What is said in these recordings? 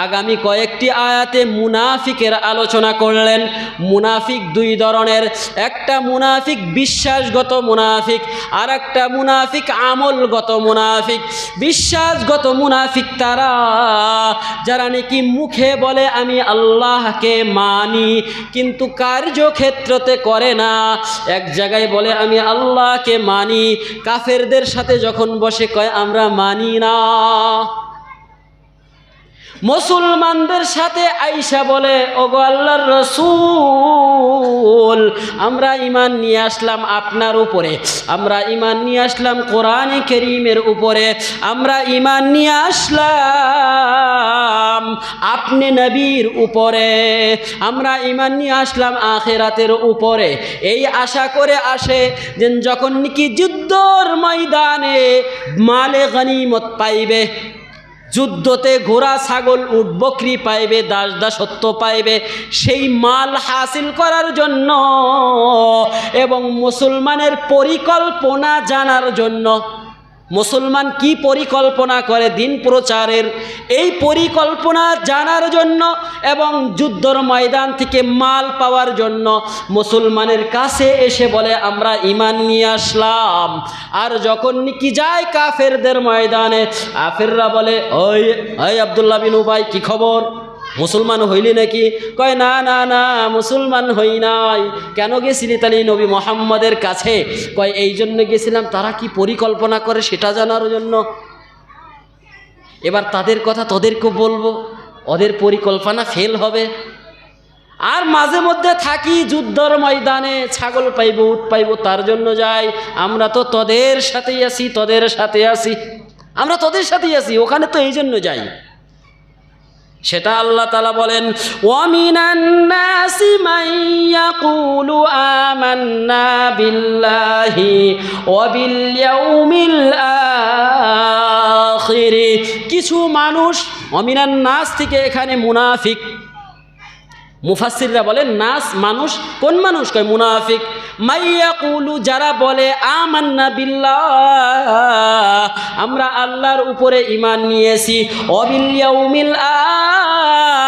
আগামী কয়েকটি আয়াতে মুনাফিকের আলোচনা করলেন। মুনাফিক দুই ধরনের, একটা মুনাফিক বিশ্বাসগত মুনাফিক, আর একটা মুনাফিক আমলগত মুনাফিক। বিশ্বাসগত মুনাফিক তারা যারা নাকি মুখে বলে আমি আল্লাহকে মানি, কিন্তু কার্যক্ষেত্রতে করে না। এক জায়গায় বলে আমি আল্লাহকে মানি, কাফেরদের সাথে যখন বসে কয় আমরা মানি না। মুসলমানদের সাথে আইসা বলে ওগো আল্লাহর রাসূল, আমরা ঈমান নিয়ে আসলাম আপনার উপরে, আমরা ঈমান নিয়ে আসলাম কোরআনে কারীমের উপরে, আমরা ঈমান নিয়ে আসলাম আপনি নবীর উপরে, আমরা ঈমান নিয়ে আসলাম আখিরাতের উপরে। এই আশা করে আসে যে যখন নাকি যুদ্ধর ময়দানে মালে গনিমত পাইবে, যুদ্ধতে ঘোড়া ছাগল উট বকরি পাইবে, দাস দাসত্ব পাইবে, সেই মাল হাসিল করার জন্য এবং মুসলমানের পরিকল্পনা জানার জন্য, মুসলমান কি পরিকল্পনা করে দিন প্রচারের, এই পরিকল্পনা জানার জন্য এবং যুদ্ধর ময়দান থেকে মাল পাওয়ার জন্য মুসলমানের কাছে এসে বলে আমরা ঈমান নিয়ে আসলাম। আর যখন নাকি যায় কাফেরদের ময়দানে, কাফেররা বলে ওই ওই আব্দুল্লাহ বিন উবাই কি খবর, মুসলমান হইলি নাকি? কয় না না না মুসলমান হই নাই। কেন গেছিলি তাহলে নবী মুহাম্মদের কাছে? কয় এই জন্য গেছিলাম তারা কি পরিকল্পনা করে সেটা জানার জন্য। এবার তাদের কথা তোদেরকে বলবো, ওদের পরিকল্পনা ফেল হবে। আর মাঝে মধ্যে থাকি যুদ্ধর ময়দানে, ছাগল পাইব উট পাইব তার জন্য যাই, আমরা তো তোদের সাথেই আছি, তোদের সাথে আছি, আমরা তোদের সাথেই আছি, ওখানে তো এই জন্য যাই। সেটা আল্লাহ তাআলা বলেন ওয়ামিনান নাসি মান ইয়াকুলু আমান্না বিল্লাহি ওয়া বিল ইয়াউমিল আখির। কিছু মানুষ, ওয়ামিনান নাস থেকে এখানে মুনাফিক, মুফাসসিররা বলেন নাস মানুষ, কোন মানুষ? কয় মুনাফিক। মাইয়াকুলু যারা বলে আমান্না বিল্লাহ, আমরা আল্লাহর উপরে ঈমান নিয়েছি, ওয়াবিল ইয়াউমিল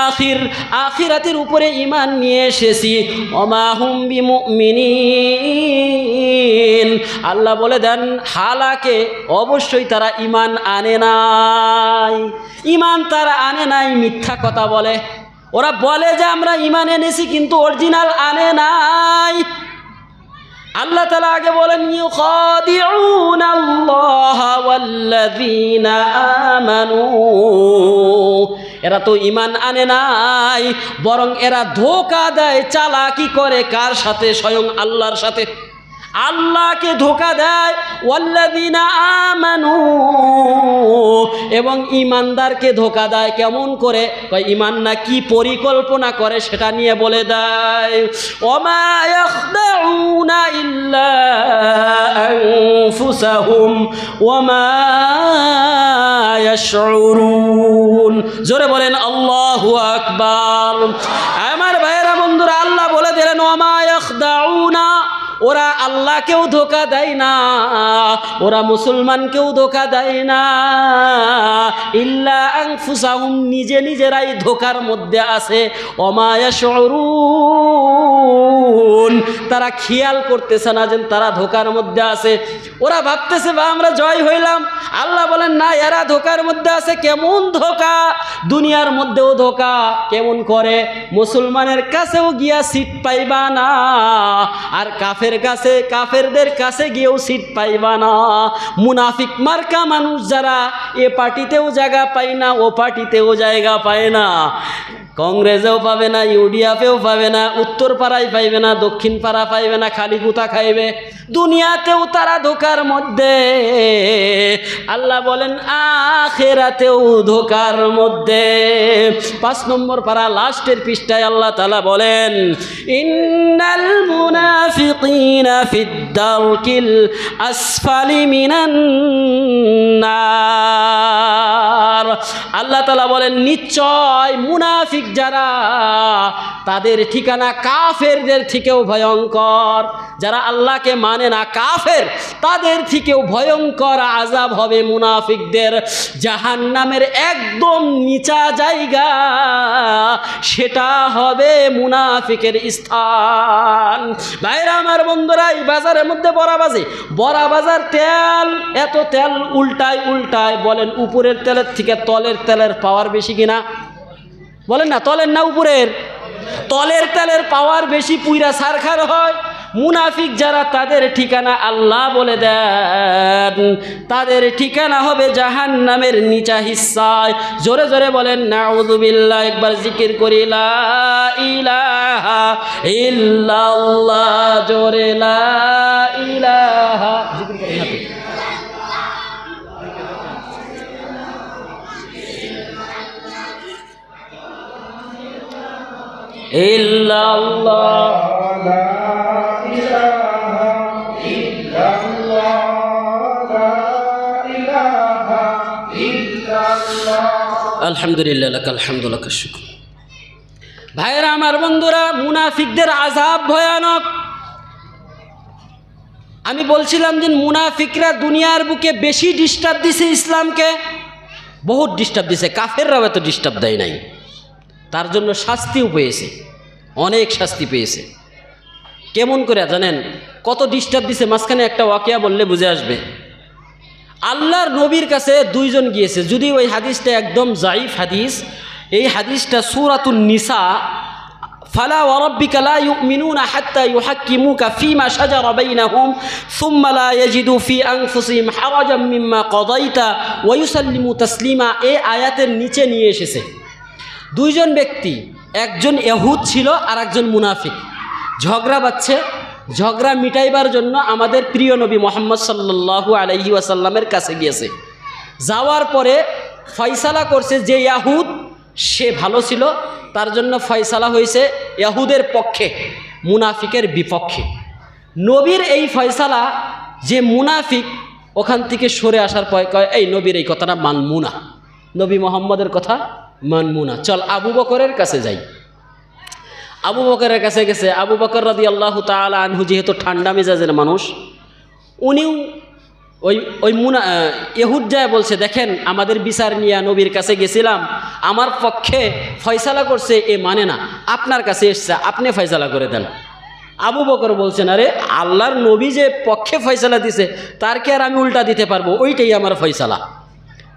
আখির, আখিরাতের উপরে ঈমান নিয়ে এসেছি, ওমা হুম বিমুমিনিন, আল্লাহ বলে দেন হালাকে অবশ্যই তারা ঈমান আনে নাই, ঈমান তারা আনে নাই, মিথ্যা কথা বলে। ওরা বলে যে আমরা ঈমান এনেছি কিন্তু অরিজিনাল আনে নাই। আল্লাহ তাআলা আগে বলেন ইউখাদিউনাল্লাহা ওয়াল্লাযীনা আমানু, এরা তো ঈমান আনে নাই, বরং এরা ধোঁকা দেয়, চালাকি করে, কার সাথে? স্বয়ং আল্লাহর সাথে। আল্লাহকে ধোঁকা দেয়, ওয়াল্লাযীনা আমানু, এবং ঈমানদারকে ধোঁকা দেয়। কেমন করে? কয় ঈমান না কি পরিকল্পনা করে সেটা নিয়ে বলে দেয়। ওমা ইয়াখদাউনা ইল্লা আনফুসাহুম ওমা ইয়াশউরুন। জোরে বলেন আল্লাহু আকবার। আমার ভাইয়েরা বন্ধুরা, আল্লাহ বলে দিলেন ওমা ইয়াখদাউনা, ওরা আল্লাহকেও ধোঁকা দেয় না, ওরা মুসলমানকেও ধোঁকা দেয় না, ইল্লা আনফুসাহুম, নিজে নিজেরাই ধোঁকার মধ্যে আছে। ওমা ইয়াশউরুন, তারা খেয়াল করতেছে না যে তারা ধোঁকার মধ্যে আছে। ওরা ভাবতেছে বা আমরা জয় হইলাম। আল্লাহ বলেন না, এরা ধোঁকার মধ্যে আছে। কেমন ধোঁকা? দুনিয়ার মধ্যেও ধোঁকা। কেমন করে? মুসলমানের কাছেও গিয়া সিট পাইবা না, আর কাফেরদের কাছে গিয়েও সিট পাইবা না। মুনাফিক মার্কা মানুষ যারা, এ পার্টিতেও জায়গা পায় না, ও পার্টিতেও জায়গা পায় না, কংগ্রেসেও পাবে না, ইউডিএফেও পাবে না, উত্তর পাড়ায় পাইবে না, দক্ষিণ পাড়া পাইবে না, খালি গুতা খাইবে। দুনিয়াতেও তারা ধোঁকার মধ্যে, আল্লাহ বলেন আখিরাতেও ধোঁকার মধ্যে। 5 নম্বর পারা লাস্টের পৃষ্ঠায় আল্লাহ তাআলা বলেন ইন্নাল মুনাফিকিনা ফিদ দারকিল আসফালি মিনান নার। আল্লাহ তাআলা বলেন নিশ্চয় মুনাফিক যারা তাদের ঠিকানা কাফেরদের থেকেও ভয়ঙ্কর। যারা আল্লাহকে মানে না কাফের, তাদের থেকেও ভয়ঙ্কর আযাব হবে মুনাফিকদের। জাহান্নামের একদম নিচা জায়গা, সেটা হবে মুনাফিকের স্থান। ভাইরা আমার বন্ধুরা, এই বাজারের মধ্যে বড়া বাজার তেল, এত তেল উল্টায় বলেন উপরের তেলের থেকে তলের তেলের পাওয়ার বেশি কিনা? বলেন না, তলের না উপরের? তলের তেলের পাওয়ার বেশি, পুইরা সারখার হয়। মুনাফিক যারা, তাদের ঠিকানা আল্লাহ বলে দেন, তাদের ঠিকানা হবে জাহান্নামের নিচা হিস্সায়। জোরে জোরে বলেন নাউযুবিল্লাহ। একবার জিকির করি লা ইলাহা ইল্লাল্লাহ, জোরে লা ইলাহা, জিকির করেন হাতে। ইল্লাল্লাহ লা ইলাহা ইল্লাল্লাহ লা ইলাহা ইল্লাল্লাহ আলহামদুলিল্লাহ লাকাল হামদু লাকাশ শুকর। ভাইরা আমার বন্ধুরা, মুনাফিকদের আযাব ভয়ানক। আমি বলছিলাম যে মুনাফিকরা দুনিয়ার বুকে বেশি ডিস্টার্ব দিছে ইসলামকে, বহুত ডিস্টার্ব দিছে। কাফেররাও এত ডিস্টার্ব দেয় নাই, তার জন্য শাস্তিও পেয়েছে, অনেক শাস্তি পেয়েছে। কেমন করে জানেন? কত ডিস্টার্ব দিছে, মাঝখানে একটা ওয়াকিয়া বললে বুঝে আসবে। আল্লাহর নবীর কাছে দুইজন গিয়েছে, যদি ওই হাদিসটা একদম জাইফ হাদিস। এই হাদিসটা সূরাতুন নিসা, ফালা ওয়ারাব্বিকা লা ইউমিনুনা হাত্তা ইউহাক্কিমুকা ফীমা শাজারা বাইনাহুম সুম্মা লা ইয়াজিদু ফী আনফুসিহিম হারাজাম মিম্মা কাদাইতা ওয়া ইউসাল্লিমু তাসলিমা। এই আয়াতের নিচে নিয়ে এসেছে দুইজন ব্যক্তি, একজন ইহুদ ছিল আর একজন মুনাফিক। ঝগড়া বাঁধছে, ঝগড়া মিটাইবার জন্য আমাদের প্রিয় নবী মুহাম্মদ সাল্লাল্লাহু আলাইহি ওয়াসাল্লামের কাছে গিয়েছে। যাওয়ার পরে ফয়সালা করছে যে ইহুদ সে ভালো ছিল, তার জন্য ফয়সালা হয়েছে ইহুদের পক্ষে, মুনাফিকের বিপক্ষে। নবীর এই ফয়সালা, যে মুনাফিক ওখান থেকে সরে আসার পর কয়, এই নবীর এই কথাটা মানবো না, নবী মুহাম্মদের কথা মানবো না, চল আবু বকরের কাছে যাই। আবু বকরের কাছে গেছে। আবু বকর রাদিয়াল্লাহু তাআলা আনহু যেহেতু ঠান্ডা মেজাজের মানুষ, উনিও ওই ইহুদ যায় বলছে, দেখেন আমাদের বিচার নিয়ে নবীর কাছে গেছিলাম, আমার পক্ষে ফয়সালা করছে, এ মানে না, আপনার কাছে এসছে, আপনি ফয়সালা করে দেন। আবু বকর বলছেন, আরে আল্লাহর নবী যে পক্ষে ফয়সালা দিছে, তার কি আর আমি উল্টা দিতে পারবো? ওইটাই আমার ফয়সালা।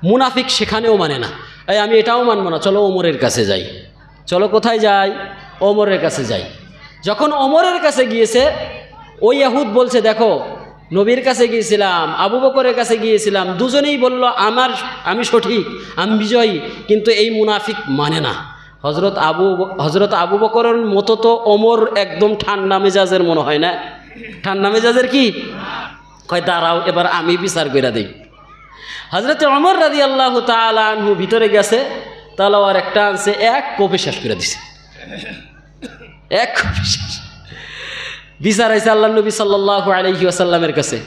মুনাফিক সেখানেও মানে না, এই আমি এটাও মানবো না, চলো ওমরের কাছে যাই। চলো কোথায় যাই? ওমরের কাছে যাই। যখন ওমরের কাছে গিয়েছে, ওই ইহুদ বলছে, দেখো নবীর কাছে গিয়েছিলাম, আবু বকরের কাছে গিয়েছিলাম, দুজনেই বলল আমি সঠিক, আমি বিজয়ী, কিন্তু এই মুনাফিক মানে না। হজরত আবু বকরের মতো তো ওমর একদম ঠান্ডা মেজাজের মনে হয় না। ঠান্ডা মেজাজের কি কয়, দাঁড়াও এবার আমি বিচার করে দিই। হজরত ওমর রাদিয়াল্লাহু তাআলা আনহু ভিতরে গেছে, তালোয়ার একটা আনছে, এক কোপে শেষ করে দিছে, এক কোপে শেষ। বিচার হয়েছে আল্লাহ নবী সাল্লাল্লাহু আলাইহি ওয়াসাল্লামের কাছে।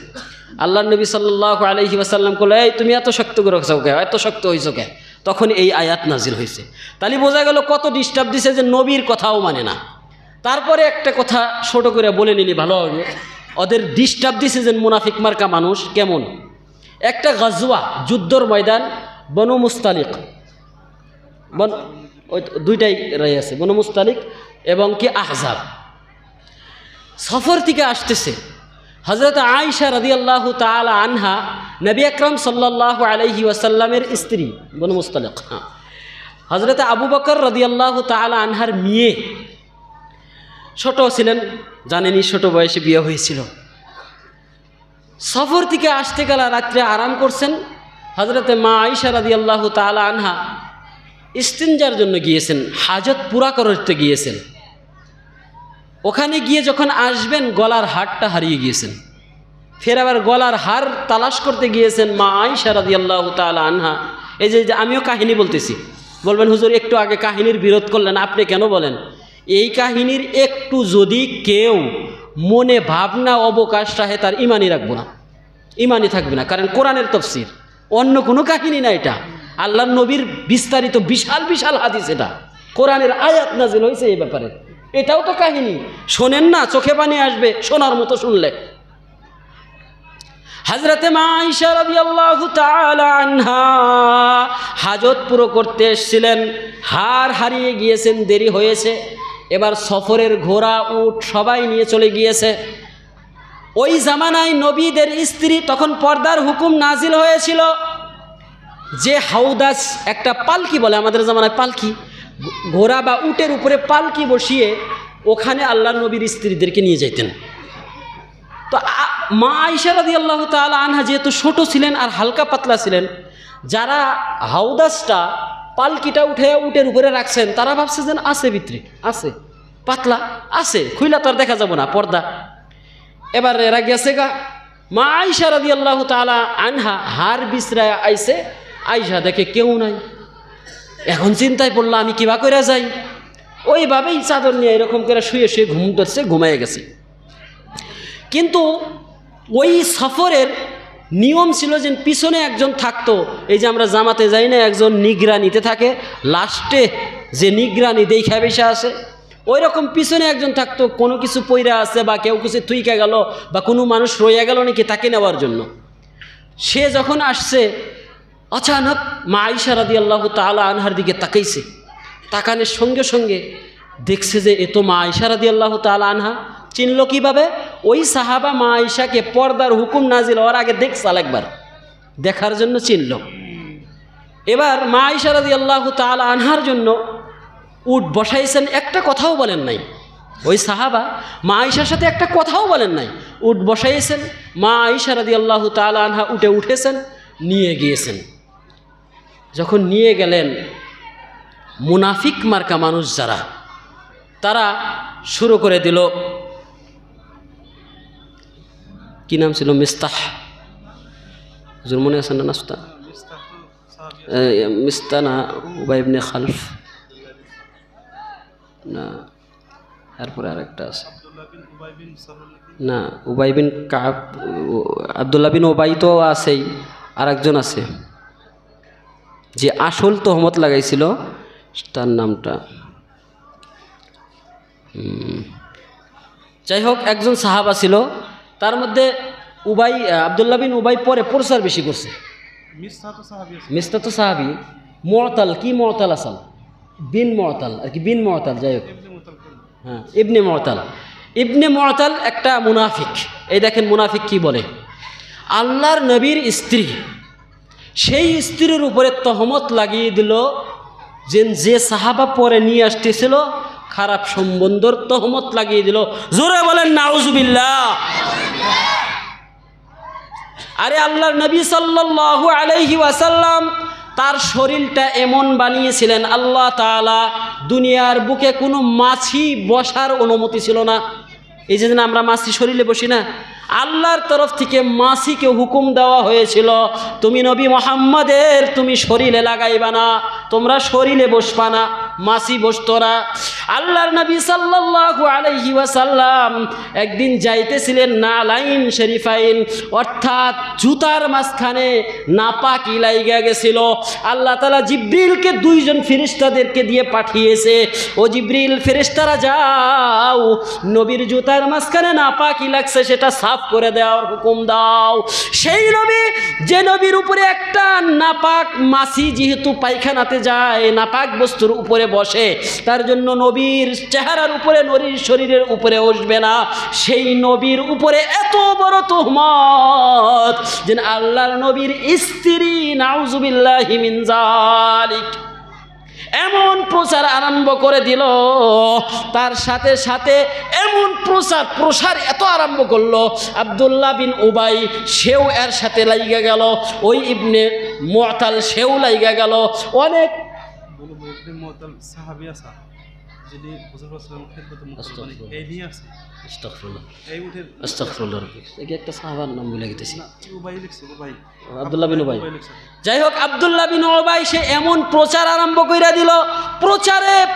আল্লাহ নবী সাল্লাল্লাহু আলাইহি ওয়াসাল্লাম বলল, এই তুমি এত শক্ত করে রাখছো কে, এত শক্ত হইছো কে? তখন এই আয়াত নাজিল হয়েছে। তাহলে বোঝা গেল কত ডিস্টার্ব দিছে, যে নবীর কথাও মানে না। তারপরে একটা কথা ছোট করে বলে নিলি ভালো হবে, ওদের ডিস্টার্ব দিছে যে মুনাফিক মার্কা মানুষ কেমন। একটা গাজওয়া, যুদ্ধর ময়দান, বনু মুস্তালিক, ওই দুইটাই রয়ে আছে, বনু মুস্তালিক এবং কি আহজাব। সফর থেকে আসতেছে হযরত আয়েশা রাদিয়াল্লাহু তাআলা আনহা, নবী আকরাম সাল্লাল্লাহু আলাইহি ওয়াসাল্লামের স্ত্রী, বনু মুস্তালিক। হযরত আবু বকর রাদিয়াল্লাহু তাআলা আনহার মেয়ে, ছোট ছিলেন, জানেনই ছোট বয়সে বিয়ে হয়েছিল। সফর থেকে আসতে গেলে রাত্রে আরাম করছেন। হযরতে মা আয়েশা রাদিয়াল্লাহু তাআলা আনহা ইস্তিনজার জন্য গিয়েছেন, হাজত পুরা করতে গিয়েছেন। ওখানে গিয়ে যখন আসবেন, গলার হারটা হারিয়ে গিয়েছেন। ফের আবার গলার হার তালাশ করতে গিয়েছেন মা আয়েশা রাদিয়াল্লাহু তাআলা আনহা। এই যে আমিও কাহিনী বলতেছি, বলবেন হুজুর একটু আগে কাহিনীর বিরোধ করলেন, আপনি কেন বলেন? এই কাহিনীর একটু যদি কেউ মনে ভাবনা অবকাশ রাখে, তার ইমানই রাখবো না, ইমানই থাকবে না। কারণ কোরআনের তাফসীর, অন্য কোনো কাহিনী না, এটা আল্লাহর নবীর বিস্তারিত বিশাল বিশাল হাদিস। এটা কোরআনের আয়াত নাজিল হয়েছে এই ব্যাপারে। এটাও তো কাহিনী, শোনেন না, চোখে পানি আসবে শোনার মতো শুনলে। হযরতে মা আয়েশা রাদিয়াল্লাহু তাআলা আনহা হাজত পুরো করতে এসেছিলেন, হারিয়ে গিয়েছেন, দেরি হয়েছে। এবার সফরের ঘোড়া উট সবাই নিয়ে চলে গিয়েছে। ওই জামানায় নবীদের স্ত্রী, তখন পর্দার হুকুম নাজিল হয়েছিল, যে হাউদাস একটা পালকি বলে আমাদের জামানায়, পালকি, ঘোড়া বা উটের উপরে পালকি বসিয়ে ওখানে আল্লাহর নবীর স্ত্রীদেরকে নিয়ে যেতেন। তো মা আয়েশা রাদিয়াল্লাহু তাআলা আনহা যেহেতু ছোট ছিলেন আর হালকা পাতলা ছিলেন, যারা হাউদাসটা পালকিটা উঠে উটের উপরে রাখছেন তারা ভাবছে যেন আছে, ভিতরে আছে, পাতলা আছে, খুইলা তো আর দেখা যাব না, পর্দা। এবার এরা গেছে গা, মা আয়েশা রাদিয়াল্লাহু তাআলা আনহা হার বিছরায় আইছে, আয়েশা দেখে কেউ নাই। এখন চিন্তায় পড়লো আমি কিবা করে যাই। ওইভাবেই চাদর নিয়ে এরকম করে শুয়ে শুয়ে ঘুম ধরছে, ঘুমাইয়ে গেছে। কিন্তু ওই সফরের নিয়ম ছিল যে পিছনে একজন থাকতো, এই যে আমরা জামাতে যাই না, একজন নিগরানিতে থাকে, লাস্টে যে নিগরানি দেখা বেশা আসে, ওই রকম পিছনে একজন থাকতো, কোনো কিছু পইরা আছে বা কেউ কিছু থুইকা গেল বা কোনো মানুষ রইয়া গেল নাকি তাকে নেওয়ার জন্য। সে যখন আসছে, অচানক মা আয়েশা রাদিয়াল্লাহু তাআলা আনহার দিকে তাকাইছে, তাকানোর সঙ্গে সঙ্গে দেখছে যে এ তো মা আয়েশা রাদিয়াল্লাহু তাআলা আনহা। চিনল কিভাবে? ওই সাহাবা মা আয়েশাকে পর্দার হুকুম নাজিল হওয়ার আগে দেখছাল, একবার দেখার জন্য চিনল। এবার মা আয়েশা রাদিয়াল্লাহু তাআলা আনহার জন্য উট বসাইছেন, একটা কথাও বলেন নাই। ওই সাহাবা মা আয়েশার সাথে একটা কথাও বলেন নাই, উট বসাইছেন। মা আয়েশা রাদিয়াল্লাহু তাআলা আনহা উঠে উঠেছেন, নিয়ে গিয়েছেন। যখন নিয়ে গেলেন, মুনাফিক মার্কা মানুষ যারা, তারা শুরু করে দিল, কি নাম ছিল, মিস্তাহ, হুজুর মনে আছে না নাস্তা, মিস্তানা উবাই ইবনে খালফ না, তারপরে আরেকটা আছে না, উবাই বিন কাব, আব্দুল্লাহ বিন উবাই তো আছেই, আর একজন আছে যে আসল তহমত লাগাইছিল, তার নামটা যাই হোক, একজন সাহাবা ছিল। তার মধ্যে উবাই, আব্দুল্লাহ বিন উবাই পরে প্রচার বেশি করছে। মিস্তা তো সাহাবি, মুআতাল, কি মুআতাল আসাল, বিন মুআতাল আর কি, বিন মুআতাল, যাই হোক, হ্যাঁ ইবনে মুআতাল। ইবনে মুআতাল একটা মুনাফিক। এই দেখেন মুনাফিক কি বলে, আল্লাহর নবীর স্ত্রী, সেই স্ত্রীর উপরে তহমত লাগিয়ে দিল যে সাহাবা পরে নিয়ে আসতেছিল, খারাপ সম্বন্ধর তহমত লাগিয়ে দিল। জোরে বলেন নাউজুবিল্লাহ। আরে আল্লাহর নবী সাল্লাল্লাহু আলাইহি ওয়াসাল্লাম তার শরীরটা এমন বানিয়েছিলেন, আল্লাহ তাআলা দুনিয়ার বুকে কোনো মাছি বসার অনুমতি ছিল না। এই যে আমরা মাছি শরীরে বসি না, আল্লাহর তরফ থেকে মাছিকে হুকুম দেওয়া হয়েছিল, তুমি নবী মুহাম্মাদের তুমি শরীরে লাগাইবা না, তোমরা শরীরে বসবা না, মাছি বসতো না। আল্লাহর নবী সাল্লাল্লাহু আলাইহি ওয়াসাল্লাম একদিন যাইতেছিলেন নালাইন শরীফাইন, অর্থাৎ জুতার মাঝখানে নাপাকি লাইগা গেছিল। আল্লাহ তাআলা জিবরিলকে দুইজন ফেরেশতাদেরকে দিয়ে পাঠিয়েছে, ও জিবরিল, ফেরেশতারা যাও, নবীর জুতার মাঝখানে নাপাকি লাগছে সেটা সাফ করে দেওয়ার হুকুম দাও। সেই নবী, যে নবীর উপরে একটা নাপাক মাছি যেহেতু পায়খানাতে যায়, নাপাক বস্তুর উপরে বসে, তার জন্য নবীর চেহারার উপরে, নবীর শরীরের উপরে বসবে না। সেই নবীর উপরে এত বড় তুহমত যে আল্লাহর নবীর স্ত্রী, নাউজুবিল্লাহি মিন যালিক, এমন প্রচার আরম্ভ করে দিল। তার সাথে সাথে এমন প্রসার এত আরম্ভ করলো, আব্দুল্লাহ বিন উবাই সেও এর সাথে লাইগা গেল, ওই ইবনে মুআতাল সেও লাইগা গেল। অনেক সাহাবী আছে যিনি হুজুর সাল্লাল্লাহু আলাইহি ওয়াসাল্লাম এই নিয়ে আছে, আস্তাগফিরুল্লাহ, এই উঠে আস্তাগফিরুল্লাহ, এই একটা সাহাবার নাম ভুলে গেছি, উবাই লিখছে, উবাই, আব্দুল্লাহ বিন উবাই। যাই হোক, আব্দুল্লাহ বিন উবাই সে এমন প্রচার আরম্ভ কইরা দিল,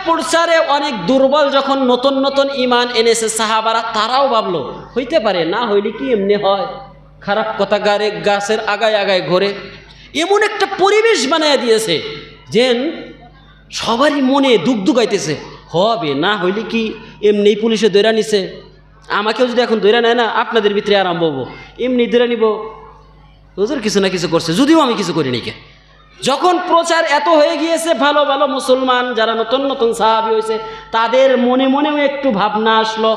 প্রচারে অনেক দুর্বল যখন নতুন নতুন ঈমান এনেছে সাহাবারা, তারাও ভাবলো হইতে পারে, না হইলে কি এমনি হয়, খারাপ কথা গাছের আগায় আগায় ঘোরে, এমন একটা পরিবেশ বানায় দিয়েছে যে সবারই মনে দুঃখ দুগাইতেছে, হবে না হইলে কি এমনি পুলিশে দৈরা নিছে, আমাকেও যদি এখন দৈরা নেয় না আপনাদের ভিতরে আরম্ভ হবো, এমনি দৈরা নিব, হুজুর কিছু না কিছু করছে, যদিও আমি কিছু করিনি। কে যখন প্রচার এত হয়ে গিয়েছে, ভালো ভালো মুসলমান যারা নতুন নতুন সাহাবী হয়েছে তাদের মনে মনেও একটু ভাবনা আসলো।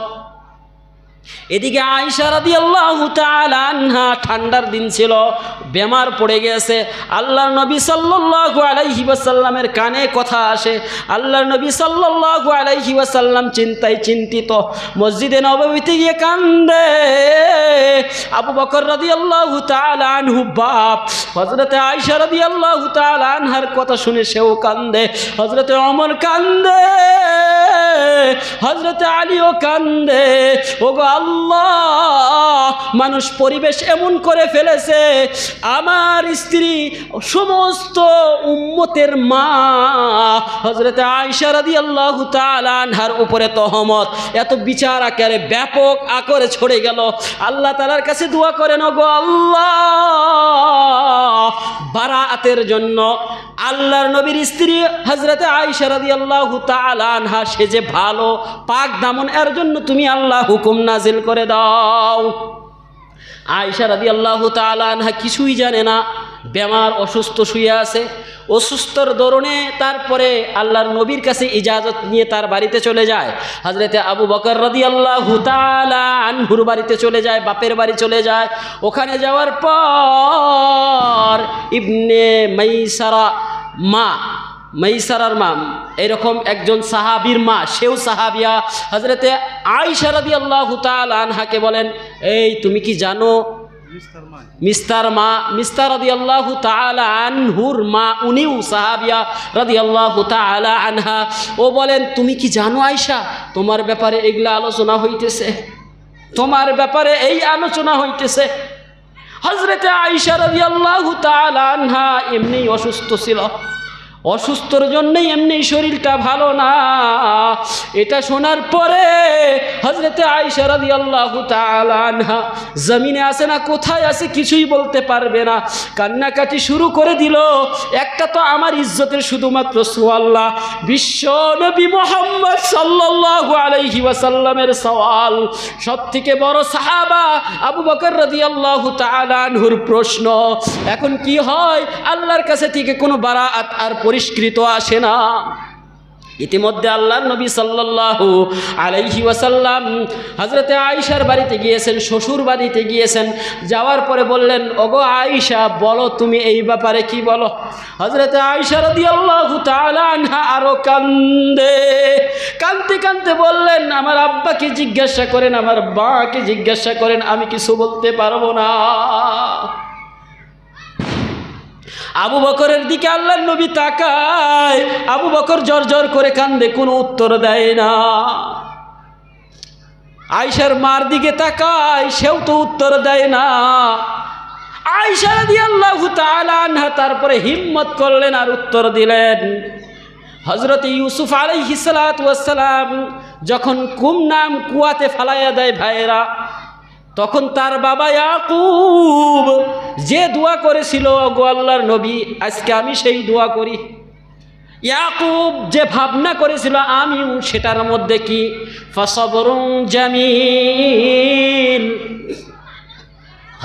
এদিকে আয়েশা রাদিয়াল্লাহু তাআলা আনহা, ঠান্ডার দিন ছিল, বেমার পড়ে গেছে। আল্লাহর নবী সাল্লাল্লাহু আলাইহি ওয়াসাল্লামের কানে কথা আসে, আল্লাহর নবী সাল্লাল্লাহু আলাইহি ওয়াসাল্লাম চিন্তায় চিন্তিত, মসজিদে নববীতে গিয়ে কান্দে। আবু বকর রাদিয়াল্লাহু তাআলা আনহু বাপ, হযরতে আয়েশা রাদিয়াল্লাহু তাআলা আনহার কথা শুনে সেও কান্দে, হযরতে ওমর কান্দে, হযরতে আলীও কান্দে। ওগো আল্লাহ, মানুষ পরিবেশ এমন করে ফেলেছে, আমার স্ত্রী সমস্ত উম্মতের মা হযরতে আয়েশা রাদিয়াল্লাহু তাআলা আনহার উপরে তহমত এত বিচার আকারে ব্যাপক আকারে ছড়ে গেল। আল্লাহ তাআলার কাছে দোয়া করেন, ওগো আল্লাহ, বারাআতের জন্য আল্লাহর নবীর স্ত্রী হযরতে আয়েশা রাদিয়াল্লাহু তাআলা আনহা, সে যে ভালো পাক দামন, এর জন্য তুমি আল্লাহ হুকুম নাজিল করে দাও। আয়েশা রাদিয়াল্লাহু তাআলা আনহা কিছুই জানে না, বেমার অসুস্থ শুয়ে আছে, অসুস্থর দরুনে তারপরে আল্লাহর নবীর কাছে ইজাজত নিয়ে তার বাড়িতে চলে যায়। হযরতে আবু বকর রাদিয়াল্লাহু তাআলা আনহুর বাড়িতে চলে যায়, বাপের বাড়ি চলে যায়। ওখানে যাওয়ার পর ইবনে মাইসারা মা, মাইসারার মা, এরকম একজন সাহাবীর মা, সেও সাহাবিয়া, হযরতে আয়েশা রাদিয়াল্লাহু তাআলা আনহাকে বলেন, এই তুমি কি জানো মিস্তার রাদিয়াল্লাহু তাআলা আনহুর মা, উনিও সাহাবিয়া রাদিয়াল্লাহু তাআলা আনহা। ও বলেন, তুমি কি জানো আয়েশা, তোমার ব্যাপারে এগুলা আলোচনা হইতেছে, তোমার ব্যাপারে এই আলোচনা হইতেছে। হযরতে আয়েশা রাদিয়াল্লাহু তাআলা আনহা এমনি অসুস্থ ছিল, অসুস্থর জন্যই এমনি শরীরটা ভালো না। এটা শোনার পরে হযরতে আয়েশা রাদিয়াল্লাহু তাআলা আনহা জমিনে আছে না কোথায় আছে কিছুই বলতে পারবে না, কান্নাকাটি শুরু করে দিল। একটা তো আমার ইজ্জতের শুধুমাত্র সুআল্লাহ, বিশ্ব নবী মুহাম্মদ সাল্লাল্লাহু আলাইহি ওয়াসাল্লামের সওয়াল, সবথেকে বড় সাহাবা আবু বকর রাদিয়াল্লাহু তাআলা আনহুর প্রশ্ন। এখন কি হয়, আল্লাহর কাছে থেকে কোনো বারাআত আর পরিষ্কৃত আসে না। ইতিমধ্যে আল্লাহর নবী সাল্লাল্লাহু আলাইহি ওয়াসাল্লাম হযরতে আয়েশার বাড়িতে গিয়েছেন, শ্বশুর বাড়িতে গিয়েছেন। যাওয়ার পরে বললেন, ওগো আয়েশা, বলো তুমি এই ব্যাপারে কি বলো। হযরতে আয়েশা রাদিয়াল্লাহু তাআলা আনহা আরো কান্দে, কাঁদতে কাঁদতে বললেন, আমার আব্বাকে জিজ্ঞাসা করেন, আমার বাকে জিজ্ঞাসা করেন, আমি কিছু বলতে পারবো না। আবু বকরের দিকে আল্লাহর নবী তাকায়, আবু বকর জর্জর করে কান্দে, কোনো উত্তর দেয় না। আয়েশার মার দিকে তাকায়, সেও তো উত্তর দেয় না। আয়েশা রাদিয়াল্লাহু তাআলা আনহা তারপরে হিম্মত করলেন আর উত্তর দিলেন। হযরত ইউসুফ আলাইহিস সালাতু ওয়াস সালাম যখন কুমনাম কুয়াতে ফালাইয়া দেয় ভাইয়েরা, তখন তার বাবা ইয়াকুব যে দোয়া করেছিল, গো আল্লাহর নবী, আজকে আমি সেই দোয়া করি। ইয়াকুব যে ভাবনা করেছিল, আমিও সেটার মধ্যে কি, ফাসবরুন জামিল।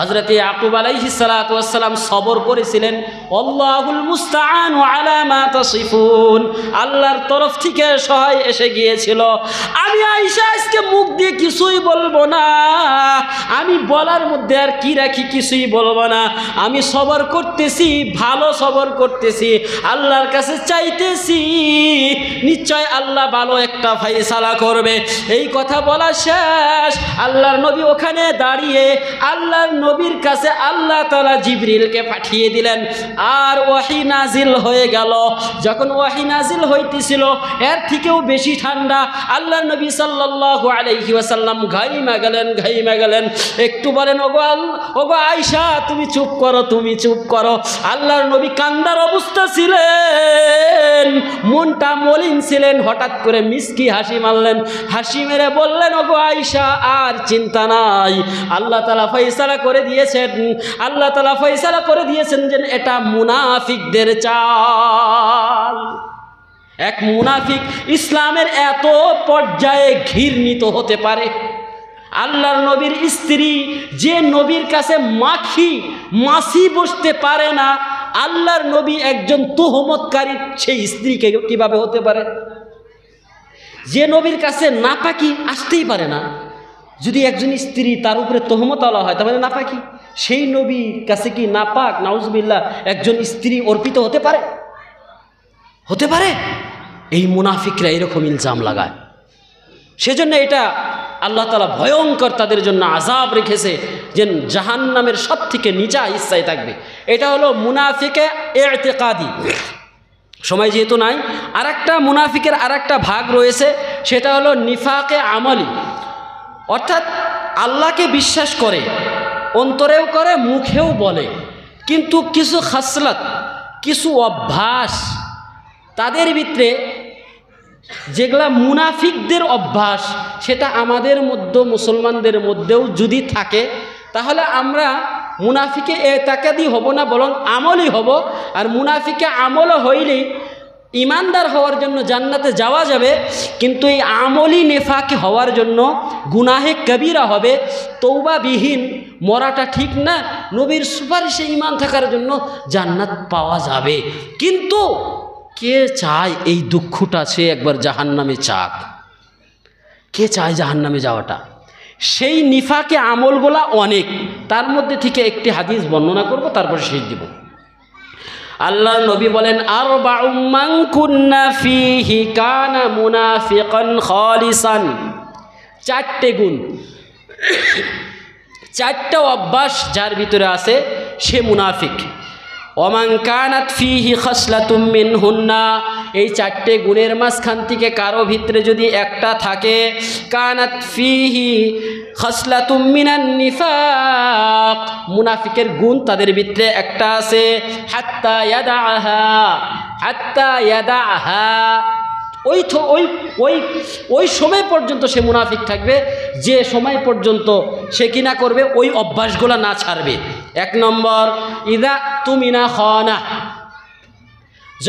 হযরত ইয়াকুব আলাইহিস সালাতু ওয়াস সালাম সবর করেছিলেন। আল্লাহুল মুস্তাআনু আলা মা তাসিফুন, আল্লাহর তরফ থেকে সহায় এসে গিয়েছিল। আমি আয়েশা আজকে মুখ দিয়ে কিছুই বলবো না, আমি বলার মধ্যে আর কি রাখি কিছুই বলবো না। আমি সবর করতেছি, ভালো সবর করতেছি, আল্লাহর কাছে চাইতেছি, নিশ্চয় আল্লাহ ভালো একটা ফয়সালা করবে। এই কথা বলা শেষ, আল্লাহর নবী ওখানে দাঁড়িয়ে আল্লাহর নবীর কাছে আল্লাহ তাআলা জিবরিলকে পাঠিয়ে দিলেন, আর ওহী নাজিল হয়ে গেল। যখন ওহী নাজিল হইতেছিল, এর থেকেও বেশি ঠান্ডা, আল্লাহর নবী সাল্লাল্লাহু আলাইহি ওয়াসাল্লাম ঘাইমা গেলেন। একটু বলেন, ওগো আয়েশা, তুমি চুপ করো, তুমি চুপ করো। আল্লাহর নবী কান্দার অবস্থা ছিলেন, মনটা মলিন ছিলেন। হঠাৎ করে মিষ্টি হাসি মারলেন, হাসি মেরে বললেন, ওগো আয়েশা, আর চিন্তা নাই, আল্লাহ তাআলা ফয়সালা করে দিয়েছেন, আল্লাহ তাআলা ফয়সালা করে দিয়েছেন যে এটা মুনাফিকদের চাল। এক মুনাফিক ইসলামের এত পর্যায়ে ঘৃণিত হতে পারে। আল্লাহর নবীর স্ত্রী যে নবীর কাছে মাছি বসতে পারে না, আল্লাহর নবী একজন তুহমতকারী সেই স্ত্রীকে কিভাবে হতে পারে? যে নবীর কাছে নাপাকি আসতেই পারে না, যদি একজন স্ত্রী তার উপরে তহমতওয়ালা হয় তাহলে নাপাকি, সেই নবীর কাছে কি নাপাক নাউজুবিল্লাহ একজন স্ত্রী অর্পিত হতে পারে? হতে পারে? এই মুনাফিকরা এরকম ইলজাম লাগায়। সেজন্য এটা আল্লাহ তাআলা ভয়ঙ্কর তাদের জন্য আযাব রেখেছে, যে জাহান্নামের সব থেকে নিচা হিস্সায় থাকবে। এটা হলো মুনাফিকে ইতিকাদি। সময় যেহেতু নাই, আরেকটা মুনাফিকের আরেকটা ভাগ রয়েছে, সেটা হলো নিফাকে আমলি। অর্থাৎ আল্লাহকে বিশ্বাস করে, অন্তরেও করে, মুখেও বলে, কিন্তু কিছু খাসলত, কিছু অভ্যাস তাদের ভিতরে যেগুলা মুনাফিকদের অভ্যাস, সেটা আমাদের মধ্যে মুসলমানদের মধ্যেও যদি থাকে তাহলে আমরা মুনাফিকে এতাকাদি হব না, বরং আমলি হব। আর মুনাফিকে আমল হইলেই ইমানদার হওয়ার জন্য জান্নাতে যাওয়া যাবে, কিন্তু এই আমলি নেফাকে হওয়ার জন্য গুনাহে কবিরা হবে। তওবাবিহীন মরাটা ঠিক না, নবীর সুপারিশে ইমান থাকার জন্য জান্নাত পাওয়া যাবে। কিন্তু কে চায় এই দুঃখটা, সে একবার জাহান্নামে যাক? কে চায় জাহান্নামে যাওয়াটা? সেই নিফাকে আমলগুলা অনেক, তার মধ্যে থেকে একটি হাদিস বর্ণনা করব, তারপর শেষ দিব। আল্লাহ নবী বলেন, আরবাউম মান কুন্না ফীহি কানা মুনাফিকান খালিসান। চারটে গুণ, চারটা অভ্যাস যার ভিতরে আছে সে মুনাফিক। ওমান কানাত ফীহি খাসলাতুম মিনহুন্না, এই চারটে গুণের মাঝখান থেকে কারো ভিতরে যদি একটা থাকে, কানাত ফীহি খাসলাতুম মিনান নিফাক, মুনাফিকের গুণ তাদের ভিতরে একটা আছে। হাত্তা ইয়াদাহা, ওই সময় পর্যন্ত সে মুনাফিক থাকবে যে সময় পর্যন্ত সে কিনা করবে, ওই অভ্যাসগুলো না ছাড়বে। এক নম্বর, ইদা তুমিনা খানা,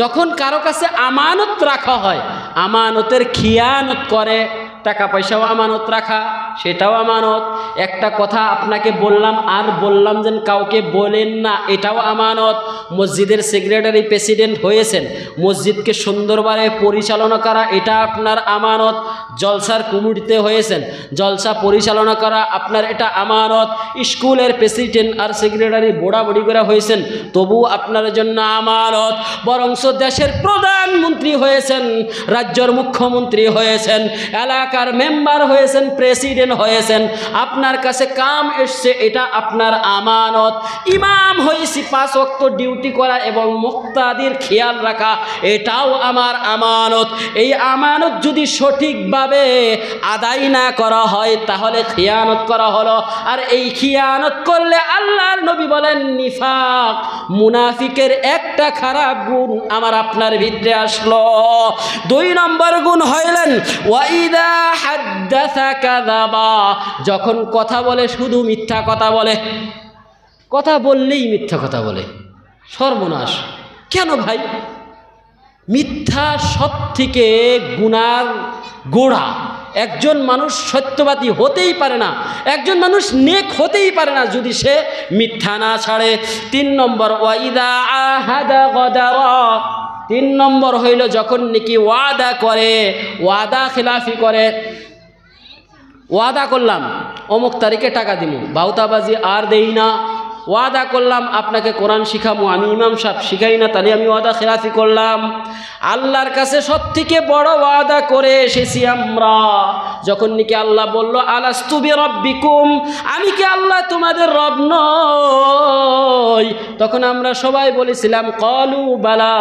যখন কারো কাছে আমানত রাখা হয়, আমানতের খিয়ানত করে। টাকা পয়সাও আমানত রাখা, সেটাও আমানত। একটা কথা আপনাকে বললাম আর বললাম যেন কাউকে বলেন না, এটাও আমানত। মসজিদের সেক্রেটারি প্রেসিডেন্ট হয়েছেন, মসজিদকে সুন্দরভাবে পরিচালনা করা, এটা আপনার আমানত। জলসার কমিটিতে হয়েছেন, জলসা পরিচালনা করা আপনার, এটা আমানত। স্কুলের প্রেসিডেন্ট আর সেক্রেটারি বোড়াবড়ি করে হয়েছেন, তবু আপনার জন্য আমানত। বরংস দেশের প্রধানমন্ত্রী হয়েছেন, রাজ্যের মুখ্যমন্ত্রী হয়েছেন, এলাকার মেম্বার হয়েছেন, প্রেসিডেন্ট হয়েছেন, আপনার কাছে কাম এসছে, এটা আপনার আমানত। ইমাম হয়েছি, 5 ওয়াক্ত ডিউটি করা এবং মুক্তাদির খেয়াল রাখা, এটাও আমার আমানত। এই আমানত যদি সঠিকভাবে আদায় না করা হয় তাহলে খিয়ানত করা হলো। আর এই খিয়ানত করলে আল্লাহর নবী বলেন নিফাক, মুনাফিকের একটা খারাপ গুণ আমার আপনার ভিতরে আসলো। 2 নম্বর গুণ হইলেন ওয়াইদা হাদ্দাসা কাযাবা, যখন কথা বলে শুধু মিথ্যা কথা বলে, কথা বললেই মিথ্যা কথা বলে। সর্বনাশ! কেন ভাই? মিথ্যা সব থেকে গুনার গোড়া। একজন মানুষ সত্যবাদী হতেই পারে না, একজন মানুষ নেক হতেই পারে না যদি সে মিথ্যা না ছাড়ে। 3 নম্বর, ওয়াইদা আহাদা গাদারা, 3 নম্বর হইল যখন নাকি ওয়াদা করে, ওয়াদা খিলাফি করে। ওয়াদা করলাম অমুক তারিখে টাকা দিব, বাউতাবাজি আর দেই না। ওয়াদা করলাম আপনাকে কোরআন শিখাবো, আমি ইমাম সাহেব শিখাই না, তাহলে আমি ওয়াদা খিলাফি করলাম। আল্লাহর কাছে সব থেকে বড় ওয়াদা করে এসেছি আমরা, যখন নাকি আল্লাহ বলল আলাস্তু বিরাব্বিকুম, আমি কি আল্লাহ তোমাদের রব নই? তখন আমরা সবাই বলেছিলাম ক্বালু বালা,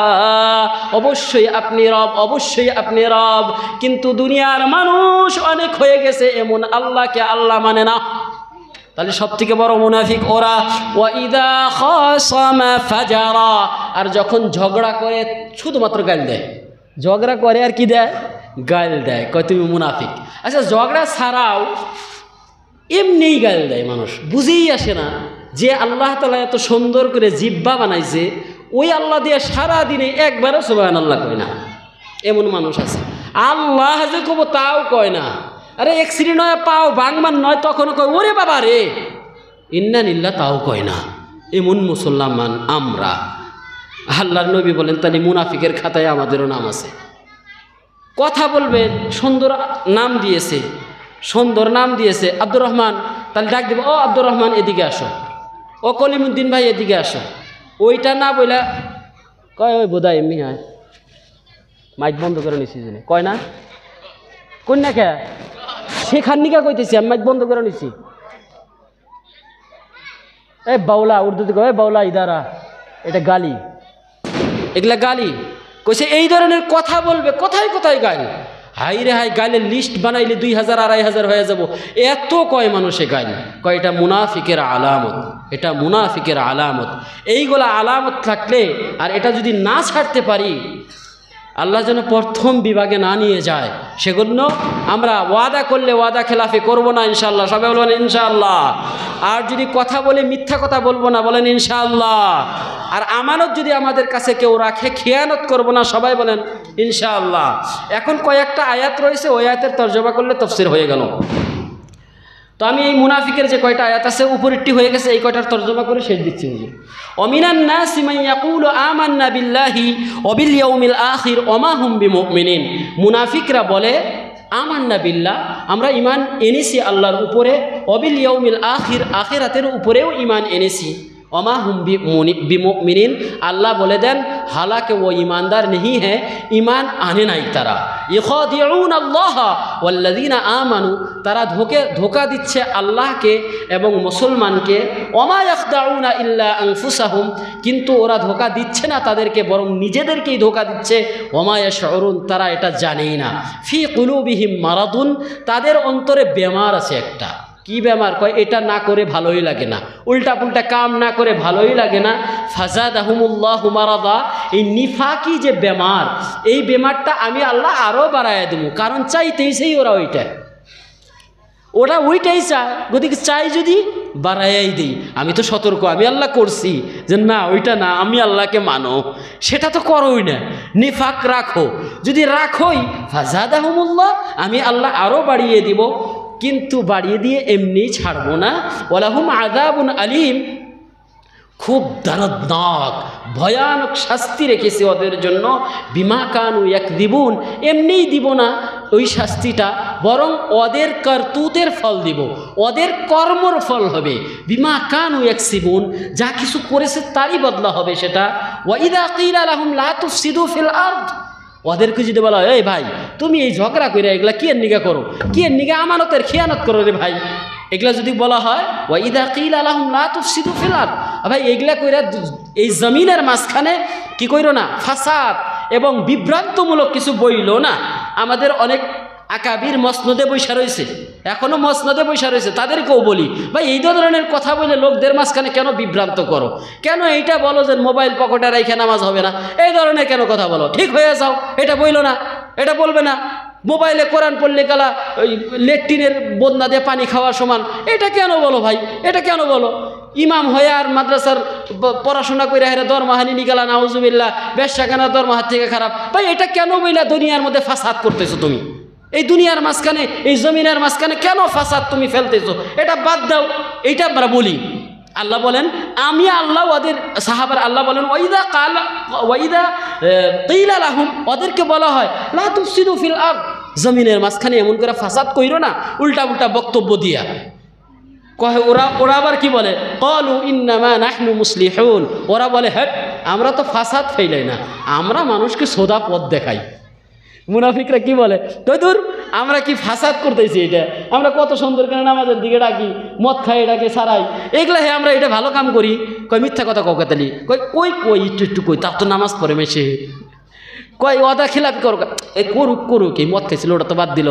অবশ্যই আপনি রব, অবশ্যই আপনি রব। কিন্তু দুনিয়ার মানুষ অনেক হয়ে গেছে এমন, আল্লাহকে আল্লাহ মানে না। তাহলে সব থেকে বড় মুনাফিক ওরা। ওয়াইদা খাসামা ফাজারা, আর যখন ঝগড়া করে শুধুমাত্র গাল দেয়। ঝগড়া করে আর কি দেয়? গাল দেয়, কয় তুমি মুনাফিক। আচ্ছা, ঝগড়া ছাড়াও এমনিই গাল দেয় মানুষ, বুঝেই আসে না যে আল্লাহ তাআলা এত সুন্দর করে জিহ্বা বানাইছে, ওই আল্লাহ দিয়ে সারা দিনে একবারও সুবহানাল্লাহ কয় না। এমন মানুষ আছে। আল্লাহ যে কব তাও কয় না। আরে অ্যাক্সিডেন্ট হয় পাও বাংমান নয় তখন কয় ওরে বাবা রে, ইন্না নিল্লা তাও কয় না। এমন মুসলমান আমরা। আল্লাহর নবী বলেন তাহলে মুনাফিকের খাতায় আমাদেরও নাম আছে। কথা বলবেন, সুন্দর নাম দিয়েছে, সুন্দর নাম দিয়েছে আব্দুর রহমান, তাহলে ডাক দেবো, ও আব্দুর রহমান এদিকে আসো, ও কলিমুদ্দিন ভাই এদিকে আসো। ওইটা না বইলা কয় ওই বোধা এমনি হয়, মাইক বন্ধ করে নিছি জেনে কয় না, কন্যা কে সেখান নিকা কইতেছি আমি মাইক বন্ধ করে নিছি। এই বাউলা উর্দুতে কয় বাউলা ইদারা, এটা গালি, এগুলা গালি কইছে। এই ধরনের কথা বলবে, কোথায় কোথায় গালি। হাই রে হাই, গাইলের লিস্ট বানাইলে 2000 2500 হয়ে যাব, এত কয় মানুষে গাইল। কয় এটা মুনাফিকের আলামত, এটা মুনাফিকের আলামত। এইগুলা আলামত থাকলে আর এটা যদি না ছাড়তে পারি, আল্লাহ যেন প্রথম বিভাগে না নিয়ে যায়। সেগুলো আমরা ওয়াদা করলে ওয়াদা খেলাফি করব না ইনশাআল্লাহ। সবাই বলবেন ইনশাআল্লাহ। আর যদি কথা বলে মিথ্যা কথা বলবো না, বলেন ইনশাআল্লাহ। আর আমানত যদি আমাদের কাছে কেউ রাখে খেয়ানত করব না, সবাই বলেন ইনশাআল্লাহ। এখন কয়েকটা আয়াত রয়েছে, ওই আয়াতের তরজমা করলে তাফসীর হয়ে গেল। তো আমি এই মুনাফিকের যে কয়টা আয়াত আছে উপরেরটি হয়ে গেছে, এই কয়টার তরজমা করে শেষ দিচ্ছি। হুজুর অমিনান নাসি মান ইয়াকুলু আমান্না বিল্লাহি ওয়া বিল ইয়াউমিল আখির ওয়া মা হুম বিমুমিনিন। মুনাফিকরা বলে আমান্না বিল্লাহ, আমরা ঈমান এনেছি আল্লাহর উপরে, ওয়া বিল ইয়াউমিল আখির, আখিরাতের উপরেও ঈমান এনেছি। ওমা হুম বিমুমিনিন, আল্লাহ বলে দেন হালাকে ও ईमानदार नहीं है, ईमान आने নাই তারা। ইখাদিউন আল্লাহ ওয়াল্লাযিনা আমানু, তারা ধোঁকা দিচ্ছে আল্লাহকে এবং মুসলমানকে। ওমা ইয়াখদাউনা ইল্লা আনফুসাহুম, কিন্তু ওরা ধোঁকা দিচ্ছে না তাদেরকে, বরং নিজেদেরকেই ধোঁকা দিচ্ছে। ওমা ইয়াশউরুন, তারা এটা জানেই না। ফি কুলুবিহিম মারাদুন, তাদের অন্তরে বেমার আছে একটা। কি বেমার? কয় এটা না করে ভালোই লাগে না, উল্টা পুল্টা কাম না করে ভালোই লাগে না। ফাজাদাহুমুল্লাহু মারাদা, এই নিফাকি যে বেমার, এই বেমারটা আমি আল্লাহ আরও বাড়াইয়া দেবো। কারণ চাইতেইছেই ওরা ওইটাই চায়, গতিকে চাই যদি বাড়াইয়াই দিই। আমি তো সতর্ক, আমি আল্লাহ করছি যে না ওইটা না, আমি আল্লাহকে মানো, সেটা তো করোই না। নিফাক রাখো, যদি রাখোই ফাজাদাহুমুল্লাহ, আমি আল্লাহ আরও বাড়িয়ে দিব। কিন্তু বাড়িয়ে দিয়ে এমনি ছাড়বো না। ওয়ালাহুম আযাবুন আলীম, খুব দর্দনাক ভয়ানক শাস্তি রেখেছে ওদের জন্য। বিমা কানু ইয়াকযিবুন, এমনিই দিব না ওই শাস্তিটা, বরং ওদের করতুতের ফল দিব, ওদের কর্মর ফল হবে। বিমা কানু ইয়াকসিবুন, যা কিছু করেছে তারই বদলা হবে সেটা। ওয়া ইযা কিলা লাহুম লা তুফসিদু ফিল আরদ, ওদেরকে যদি বলা হয় এই ভাই তুমি এই ঝগড়া করে এগুলা কি এর নিগা করো, কি এর নিগা আমানতের খেয়ানত করো রে ভাই, এগুলা যদি বলা হয় ওয়া ইযা কিলা লাহুম লা তুফসিদু ফিল আরদ, ভাই এগুলা কইরা এই জমিনের মাঝখানে কি কইরো না, ফাসাদ এবং বিভ্রান্তমূলক কিছু বইল না। আমাদের অনেক আকাবির মসনদে বৈশা রয়েছে, এখনও মসনদে বৈশা রয়েছে, তাদেরকেও বলি ভাই এই ধরনের কথা বলে লোকদের মাঝখানে কেন বিভ্রান্ত করো, কেন এইটা বলো যে মোবাইল পকেটে রেখে নামাজ হবে না, এই ধরনের কেন কথা বলো, ঠিক হয়ে যাও, এটা বইলো না, এটা বলবে না। মোবাইলে কোরআন পড়লে গেলা ওই লেট্রিনের বন্যা দিয়ে পানি খাওয়ার সমান, এটা কেন বলো ভাই, এটা কেন বলো। ইমাম হয়ে আর মাদ্রাসার পড়াশোনা করে হেরে দরমাহানি নিগালা, নাউজুবিল্লাহ, ব্যবসাখানা দরমাহার থেকে খারাপ, ভাই এটা কেন বইলা দুনিয়ার মধ্যে ফাসাদ করতেছো তুমি, এই দুনিয়ার মাঝখানে এই জমিনের মাঝখানে কেন ফাসাদ তুমি ফেলতেছো, এটা বাদ দাও, এইটা আমরা বলি। আল্লাহ বলেন আমি আল্লাহ ওদের সাহাবার, আল্লাহ বলেন ওয়াইদা কিলা লাহুম, ওদেরকে বলা হয় লা তুফসিদু ফিল আরদ, জমিনের মাঝখানে এমন করে ফাসাদ কইরো না, উল্টা উল্টা বক্তব্য দিয়া কহে। ওরা আবার কি বলে, ক্বালু ইন্নামা নাহনু মুসলিহুন, ওরা বলে হ্যাঁ আমরা তো ফাসাদ ফেলাই না, আমরা মানুষকে সোজা পথ দেখাই। মুনাফিকরা কি বলে, তুই দূর আমরা কি ফাসাদ করতেছি, এটা আমরা কত সুন্দর করে নামাজের দিকে ডাকি, মদ খাই ডাকে সারাই, এগুলা হ্যাঁ আমরা এটা ভালো কাম করি। কই মিথ্যা কথা ককাতালি, কই একটু কই, তার তো নামাজ পড়ে মেশে, কয় ওদা খিলাপি করো, এই করুক এই মদ খাইছিল ওটা তো বাদ দিল।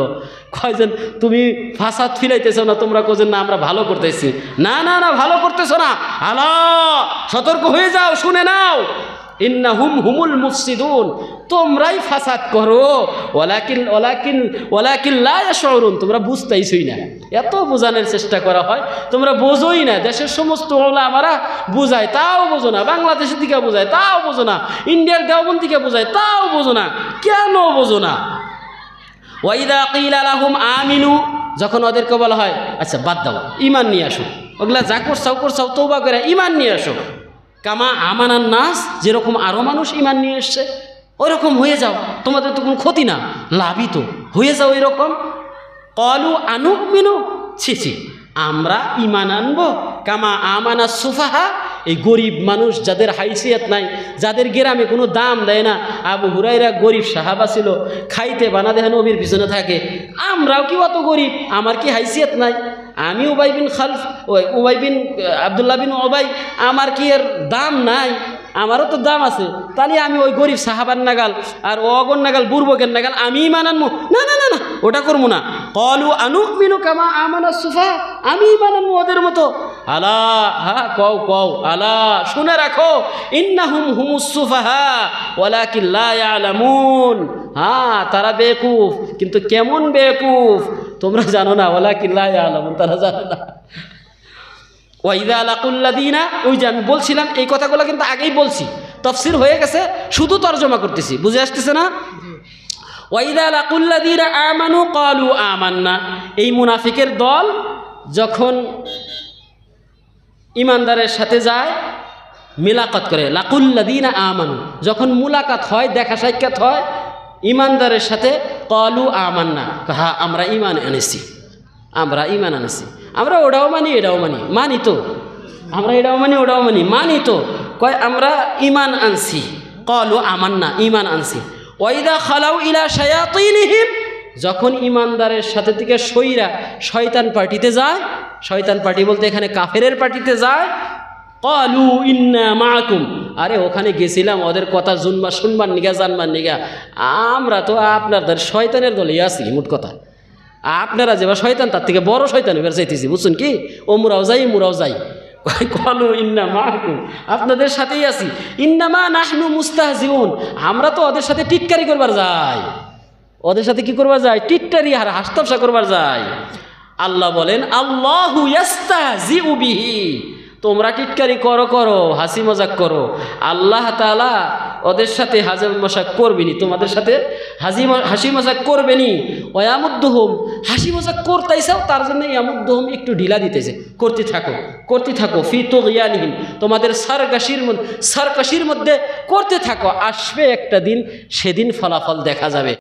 কয়জন তুমি ফাসাদ ফিলাইতেছো না, তোমরা কোজন না আমরা ভালো করতেছি, না না না ভালো করতেছো না, আল্লাহ সতর্ক হয়ে যাও, শুনে নাও। ইন্নাহুম হুমুল মুফসিদুন, তোমরাই ফাসাদ করো, ওয়ালাকিন লা ইয়াশউরুন, তোমরা বুঝতেইছই না। এত বোঝানোর চেষ্টা করা হয়, তোমরা বোঝোই না। দেশের সমস্ত ওলামারা বুঝায়, তাও বোঝো না। বাংলাদেশের দিকে বোঝায়, তাও বোঝো না। ইন্ডিয়ার দেওবন্দ দিকে বোঝায়, তাও বোঝো না। কেন বোঝো না? ওয়াইদা কিলা লাহুম আমিনু, যখন ওদেরকে বলা হয় আচ্ছা বাদ দাও, ঈমান নিয়ে আসো, ওগুলা যা করছাও তওবা করে ঈমান নিয়ে আসো, কামা আমানান নাস, যেরকম আরও মানুষ ঈমান নিয়ে এসছে ওই রকম হয়ে যাও, তোমাদের তো কোনো ক্ষতি না, লাভই তো, হয়ে যাও এরকম। ক্বালু আনুমিনু, ছি আমরা ঈমান আনবো, কামা আমানা সুফাহা, এই গরিব মানুষ যাদের হাইসিয়ত নাই, যাদের গ্রামে কোনো দাম দেয় না। আবু হুরায়রা গরিব সাহাবা ছিল, খাইতে বানাদেহ নবীর পিছনে থাকে। আমরাও কি অত গরিব? আমার কি হাইসিয়ত নাই? আমি উবাই বিন খালফ, উবাই বিন আবদুল্লাহ বিন উবাই, আমার কি এর দাম নাই? আমারও তো দাম আছে। তাহলে আমি ওই গরিব সাহাবার নাগাল আর অগর নাগাল বুড়বকের নাগাল আমি ঈমান আনবো? না না না না, ওটা করবো না। ক্বালু আনুমিনু কামা আমানা সুফাহা, আমি ঈমান আনবো ওদের মতো। আলা, হ্যাঁ কও আলা, শুনে রাখো, ইন্নাহুম হুমুস সুফাহা ওয়ালাকিন লা ইয়ালামুন, হ্যাঁ তারা বেকুফ, কিন্তু কেমন বেকুফ তোমরা জানো না। ওয়ালাকিন লা ইয়ালামুন, তারা জানে না। ওয়াইদা লাকুল্লাযিনা, ওই যে আমি বলছিলাম এই কথাগুলো কিন্তু আগেই বলছি, তাফসীর হয়ে গেছে, শুধু তরজমা করতেছি, বুঝে আসতেছে না? ওয়াইদা লাকুল্লাযিনা আমানু ক্বালু আমান্না, এই মুনাফিকের দল যখন ইমানদারের সাথে যায় মিলাকাত করে, লাকুল্লাযিনা আমানু, যখন মুলাকাত হয়, দেখা সাক্ষাৎ হয় ইমানদারের সাথে, ক্বালু আমান্না, হ্যাঁ আমরা ঈমান এনেছি, আমরা ঈমান আনছি, আমরা ওটাও মানি এটাও মানি তো, আমরা এটাও মানি ওটাও মানি তো, কয় আমরা ঈমান আনছি। ক্বালু আমান্না, ঈমান আনছি। ওয়াইদা খালাউ ইলা শায়াতিনহিম, যখন ঈমানদারের সাথে থেকে শয়তান পার্টিতে যায়, শয়তান পার্টি বলতে এখানে কাফেরের পার্টিতে যায়, ক্বালু ইন্না মাআকুম, আরে ওখানে গেছিলাম ওদের কথা শুনবার নিগা, জানবার নিগা, আমরা তো আপনাদের শয়তানের দলেই আছি। মোট কথা, আপনারা যেবা শয়তান তার থেকে বড় শয়তান এবার চাইতেছি, বুঝছেন কি? মোরাও যাই। ক্বালু ইন্না মাআকুম, আপনাদের সাথেই আছি। ইন্নামা নাহনু মুস্তাহজিউন, আমরা তো ওদের সাথে টিটকারি করবার যাই। ওদের সাথে কি করবার যায়? টিটকারি আর হাসতামশা করবার যাই। আল্লাহ বলেন আল্লাহু ইয়াস্তাহজিউ বিহি, তোমরা টিটকারি করো, হাসি মজাক করো, আল্লাহ তাআলা ওদের সাথে হাসি মজাক করবেনি, তোমাদের সাথে হাসি মজাক করবেনি। ওয়ামুদ্দুহুম, হাসি মজাক করতেইছাও, তার জন্য ইয়ামুদ্দুহুম একটু ঢিলা দিতেছে, করতে থাকো ফি তুগয়ানিহিম, তোমাদের সারকাশির মধ্যে করতে থাকো। আসবে একটা দিন, সেদিন ফলাফল দেখা যাবে।